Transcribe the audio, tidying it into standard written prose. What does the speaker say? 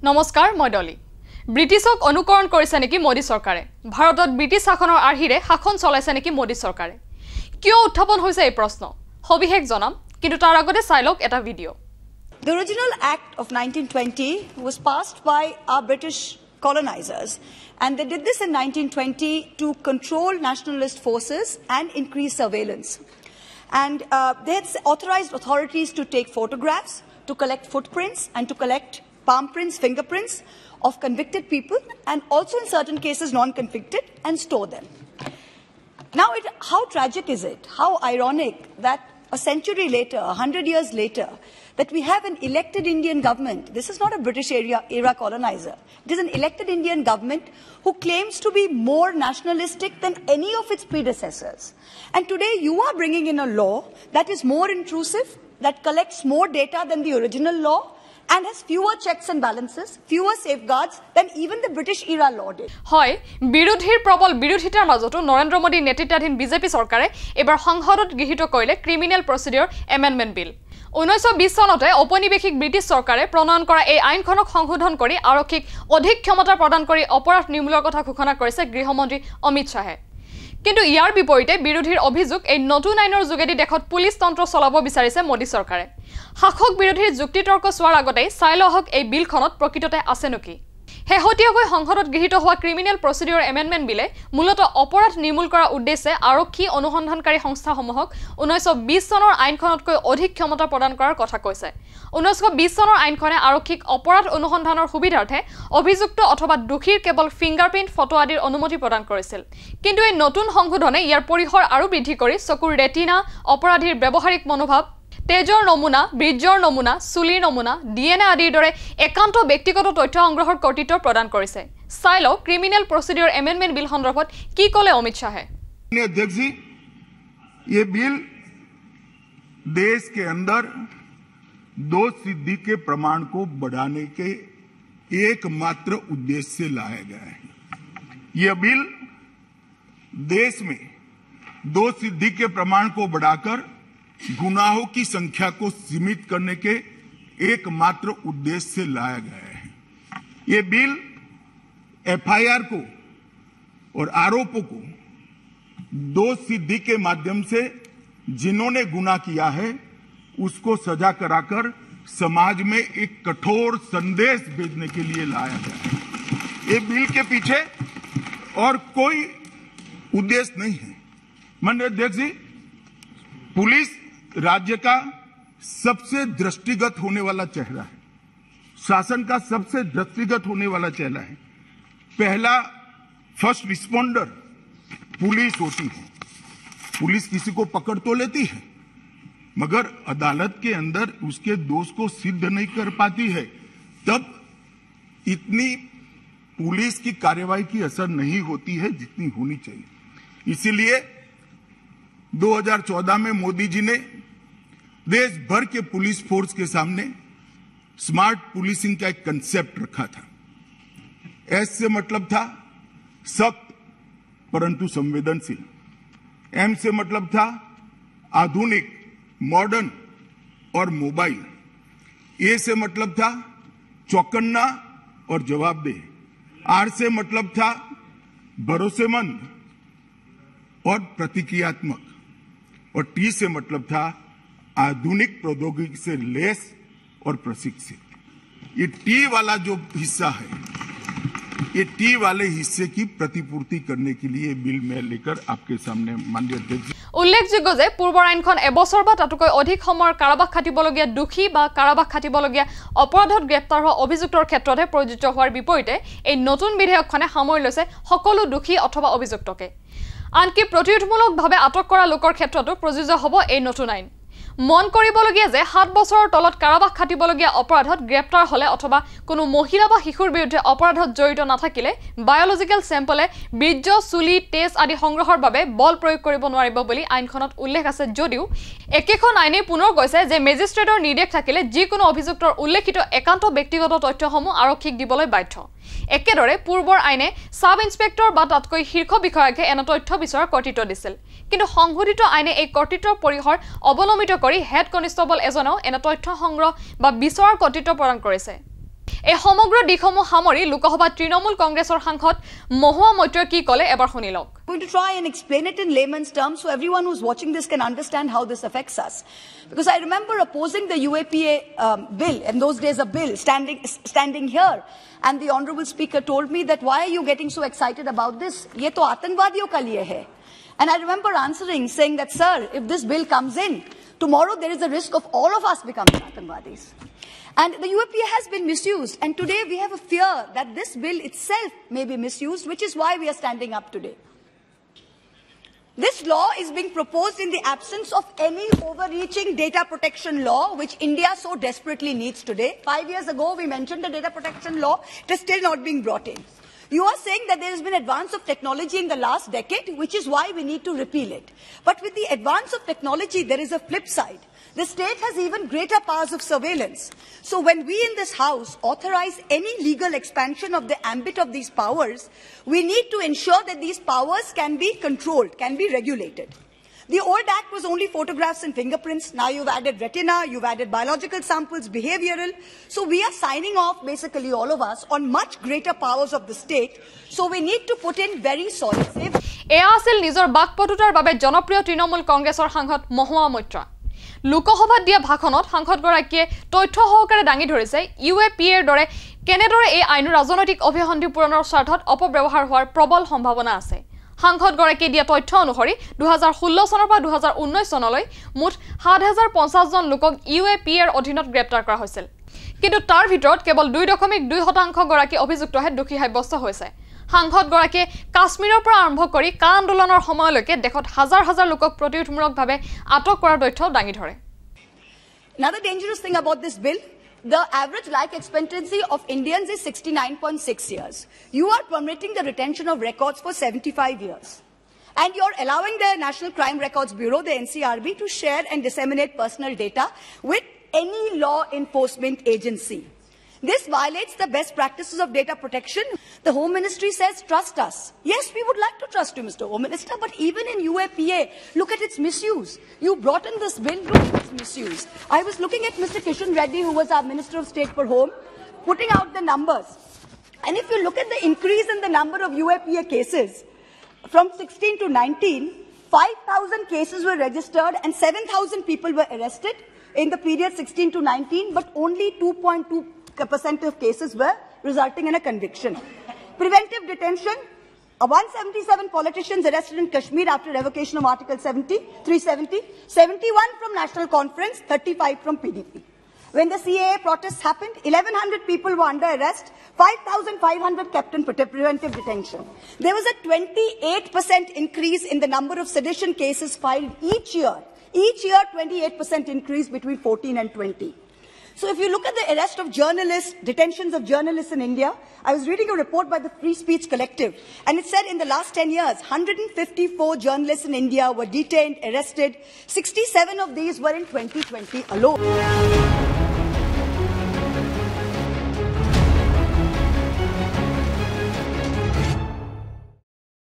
নমস্কাৰ মই ডলি ব্ৰিটিছক অনুকৰণ কৰিছে নেকি মোদী চৰকাৰে ভাৰতত ব্ৰিটিছ শাসনৰ আৰ্হিৰে শাসন চলাইছে নেকি মোদী চৰকাৰে কিয় উত্থাপন হৈছে এই প্ৰশ্ন হবিহেক জনাম কিন্তু তাৰ আগতে চাই লওক এটা video The original act of 1920 was passed by our British colonizers and they did this in 1920 to control nationalist forces and increase surveillance and they had authorized authorities to take photographs to collect footprints and to collect palm prints, fingerprints of convicted people and also in certain cases non-convicted and store them. Now, how tragic is it? How ironic that a century later, 100 years later, that we have an elected Indian government. This is not a British era colonizer. It is an elected Indian government who claims to be more nationalistic than any of its predecessors. And today you are bringing in a law that is more intrusive, that collects more data than the original law, and has fewer checks and balances, fewer safeguards than even the British era law did. Hoy, বিৰোধীৰ প্ৰবল বিৰোধিতাৰ মাজতো নৰেন্দ্ৰ মোদী নেতৃত্বাধীন BJP চৰকাৰে এবাৰ সংসদত গৃহীত কৰিলে ক্ৰিমিনেল প্ৰচিডিউৰ এমেন্ডমেন্ট বিল 1920 চনতে ঔপনিবেশিক ব্ৰিটিছ চৰকাৰে প্ৰণয়ন কৰা এই আইনখনক সংশোধন কৰি আৰক্ষীক অধিক ক্ষমতা প্ৰদান কৰি অপৰাধ নিৰ্মূলৰ কথা ঘোষণা কৰিছে গৃহমন্ত্ৰী অমিত শাহে কিন্তু ইয়াৰ বিপৰীতে বিৰোধীৰ অভিযোগ এই নতুন আইনৰ যোগেদি দেখত পুলিশ তন্ত্ৰ চলাব বিচাৰিছে মোদী চৰকাৰে শাসক বিৰোধীৰ যুক্তিতৰ্ক চোৱাৰ আগতে চাই লওক এই বিলখনত প্ৰকৃততে আছে নেকি হেহতিয়াকৈ সংসদত গৃহীত হোৱা ক্ৰিমিনেল প্ৰচিডিউৰ এমেন্ডমেন্ট বিলে মূলতঃ অপৰাধ নিৰ্মূল কৰাৰ উদ্দেশ্যে আৰক্ষী অনুসন্ধানকাৰী সংস্থাসমূহক 1920 চনৰ আইনখনতকৈ অধিক ক্ষমতা প্ৰদান কৰাৰ কথা কৈছে 1920 চনৰ আইনখনে আৰক্ষীক অপৰাধ অনুসন্ধানৰ সুবিধাৰ্থে অভিযুক্ত অথবা দোষীৰ কেৱল ফিংগাৰপ্ৰিন্ট ফটো আদিৰ অনুমতি প্ৰদান কৰিছিল কিন্তু এই নতুন সংশোধনে ইয়াৰ পৰিসৰ আৰু বৃদ্ধি কৰি চকুৰ ৰেটিনা অপৰাধীৰ ব্যৱহাৰিক মনোভাৱ তেজৰ নমুনা বীৰ্যৰ নমুনা চুলিৰ নমুনা ডিএনএ আদিৰ দৰে একান্ত ব্যক্তিগত তথ্য সংগ্ৰহৰ কৰ্তৃত্ব প্ৰদান কৰিছে চাই লওক ক্ৰিমিনেল প্ৰচিডিউৰ এমেন্ডমেন্ট বিল সন্দৰ্ভত কি ক'লে অমিত শাহে अध्यक्ष जी ये बिल देश के अंदर दोष सिद्धि के प्रमाण को बढ़ाने के एकमात्र उद्देश्य से लाया गया है यह बिल देश में दोष सिद्धि के प्रमाण को बढ़ाकर गुनाहों की संख्या को सीमित करने के एकमात्र उद्देश्य से लाया गया है ये बिल एफआईआर को और आरोपों को दोष सिद्धि के माध्यम से जिन्होंने गुनाह किया है उसको सजा कराकर समाज में एक कठोर संदेश भेजने के लिए लाया गया है ये बिल के पीछे और कोई उद्देश्य नहीं है माननीय अध्यक्ष जी पुलिस राज्य का सबसे दृष्टिगत होने वाला चेहरा है शासन का सबसे दृष्टिगत होने वाला चेहरा है पहला फर्स्ट रिस्पॉन्डर पुलिस होती है पुलिस किसी को पकड़ तो लेती है मगर अदालत के अंदर उसके दोष को सिद्ध नहीं कर पाती है तब इतनी पुलिस की कार्यवाही की असर नहीं होती है जितनी होनी चाहिए इसीलिए 2014 में मोदी जी ने देश भर के पुलिस फोर्स के सामने स्मार्ट पुलिसिंग का एक कंसेप्ट रखा था एस से मतलब था सख्त परंतु संवेदनशील एम से मतलब था आधुनिक मॉडर्न और मोबाइल ए से मतलब था चौकन्ना और जवाबदेह आर से मतलब था भरोसेमंद और प्रतिक्रियात्मक और टी से मतलब था आधुनिक प्रौद्योगिकी से लैस और प्रशिक्षित ये टी वाला जो हिस्सा है ये टी वाले हिस्से की प्रतिपूर्ति करने के लिए बिल में लेकर आपके सामने माननीय अध्यक्ष উল্লেখযোগ্য যে পূৰ্বৰ আইনখন এবছৰ বা তাতকৈ অধিক সময়ৰ কাৰাবাস খাটিবলগীয়া দুখী বা কাৰাবাস খাটিবলগীয়া অপৰাধত গ্ৰেপ্তাৰ হোৱা অভিযুক্তৰ ক্ষেত্ৰতে প্ৰযোজ্য হোৱাৰ বিপৰীতে এই নতুন বিধেয়কখনে সামৰি লৈছে সকলো দুখী অথবা অভিযুক্তকে আনকি প্ৰতিৰোধমূলকভাৱে আটক কৰা লোকৰ ক্ষেত্ৰতো প্ৰযোজ্য হ'ব এই নতুন আইন মন কৰিবলগীয়া যে 7 বছৰৰ তলত কাৰাবাস খাটিবলগীয়া অপৰাধত গ্ৰেপ্তাৰ হলে অথবা কোনো মহিলা বা শিশুৰ বিৰুদ্ধে অপৰাধত জড়িত নাথাকিলে বায়োলজিক্যাল স্যাম্পলে বীৰ্য চুলি তেজ আদি সংগ্ৰহৰ বাবে বল প্ৰয়োগ কৰিব নোৱাৰিব বুলি আইনখনত উল্লেখ আছে যদিও একেখন আইনে পুনৰ কৈছে যে মেজিষ্ট্ৰেটৰ নিৰ্দেশ থাকিলে যিকোনো অভিযুক্তৰ উল্লেখিত একান্ত ব্যক্তিগত তথ্যসমূহ আৰক্ষীক দিবলৈ বাধ্য একেদৰে পূৰ্বৰ আইনে সাব ইন্সপেক্টৰ বা তাতকৈ শীৰ্ষ বিষয়াকে এনে তথ্য বিচৰাৰ কৰ্তৃত্ব দিছিল কিন্তু সংশোধিত আইনে এই কৰ্তৃত্বৰ পৰিসৰ অৱলম্বিত কৰি হেড কনষ্টেবল এজনেও এনে তথ্য সংগ্ৰহ বা বিচৰাৰ কৰ্তৃত্ব প্ৰদান কৰিছে এই সমগ্ৰ দিশসমূহ সামৰি লোকসভা তৃণমূল কংগ্ৰেছৰ সাংসদ মহুৱা মৈত্ৰই কি ক'লে এবাৰ শুনি লওক। I'm going to try and explain it in layman's terms so everyone who's watching this can understand how this affects us. Because I remember opposing the UAPA bill, in those days a bill, standing here, and the Honorable Speaker told me that why are you getting so excited about this? Ye to aatanwadiyon ka liye hai. And I remember answering, saying that, sir, if this bill comes in, tomorrow there is a risk of all of us becoming aatanwadis. And the UAPA has been misused, and today we have a fear that this bill itself may be misused, which is why we are standing up today. This law is being proposed in the absence of any overreaching data protection law, which India so desperately needs today. 5 years ago, we mentioned the data protection law. It is still not being brought in. You are saying that there has been advance of technology in the last decade, which is why we need to repeal it. But with the advance of technology, there is a flip side. The state has even greater powers of surveillance. So when we in this House authorize any legal expansion of the ambit of these powers, we need to ensure that these powers can be controlled, can be regulated. The old act was only photographs and fingerprints. Now you've added retina, you've added biological samples, behavioral. So we are signing off, basically all of us, on much greater powers of the state. So we need to put in very solid safeguards. এয়া আছিল নিজৰ বাকপটুতাৰ বাবে জনপ্ৰিয় তৃণমূল কংগ্ৰেছৰ সাংসদ মহুৱা মৈত্ৰ। লোকসভাত দিয়া ভাষণত সাংসদগৰাকীয়ে তথ্য সহকাৰে দাঙি ধৰিছে UAPAৰ দৰে কেনেদৰে এই আইন ৰাজনৈতিক অভিসন্ধি পূৰণৰ স্বাৰ্থত অপব্যৱহাৰ হোৱাৰ প্ৰবল সম্ভাৱনা আছে। সাংসদগৰাকীয়ে দিয়া তথ্য অনুসৰি 2016 চনৰ পৰা 2019 চনলৈ মুঠ 7050 জন লোকক UAPAৰ অধীনত গ্ৰেপ্তাৰ কৰা হৈছিল। কিন্তু তাৰ ভিতৰত কেৱল 2.2% গৰাকী অভিযুক্তহে দোষী সাব্যস্ত হৈছে। সাংসদগৰাকীয়ে কাশ্মীৰৰ পৰা আৰম্ভ কৰি কা আন্দোলনৰ সময়লৈকে দেশত হাজাৰ হাজাৰ লোকক প্ৰতিৰোধমূলকভাৱে আটক কৰাৰ তথ্য দাঙি ধৰে। Another dangerous thing about this bill, the average life expectancy of Indians is 69.6 years. You are permitting the retention of records for 75 years. And you're allowing the National Crime Records Bureau, the NCRB, to share and disseminate personal data with any law enforcement agency. This violates the best practices of data protection. The Home Ministry says, trust us. Yes, we would like to trust you, Mr. Home Minister, but even in UAPA, look at its misuse. You brought in this bill, look at its misuse. I was looking at Mr. Kishan Reddy, who was our Minister of State for Home, putting out the numbers. And if you look at the increase in the number of UAPA cases, from 16 to 19, 5,000 cases were registered and 7,000 people were arrested in the period 16 to 19, but only 2.2% of cases were resulting in a conviction. Preventive detention, 177 politicians arrested in Kashmir after revocation of Article 370, 71 from National Conference, 35 from PDP. When the CAA protests happened, 1,100 people were under arrest, 5,500 kept in preventive detention. There was a 28% increase in the number of sedition cases filed each year. Each year, 28% increase between 14 and 20. So if you look at the arrest of journalists, detentions of journalists in India, I was reading a report by the Free Speech Collective, and it said in the last 10 years, 154 journalists in India were detained, arrested. 67 of these were in 2020 alone.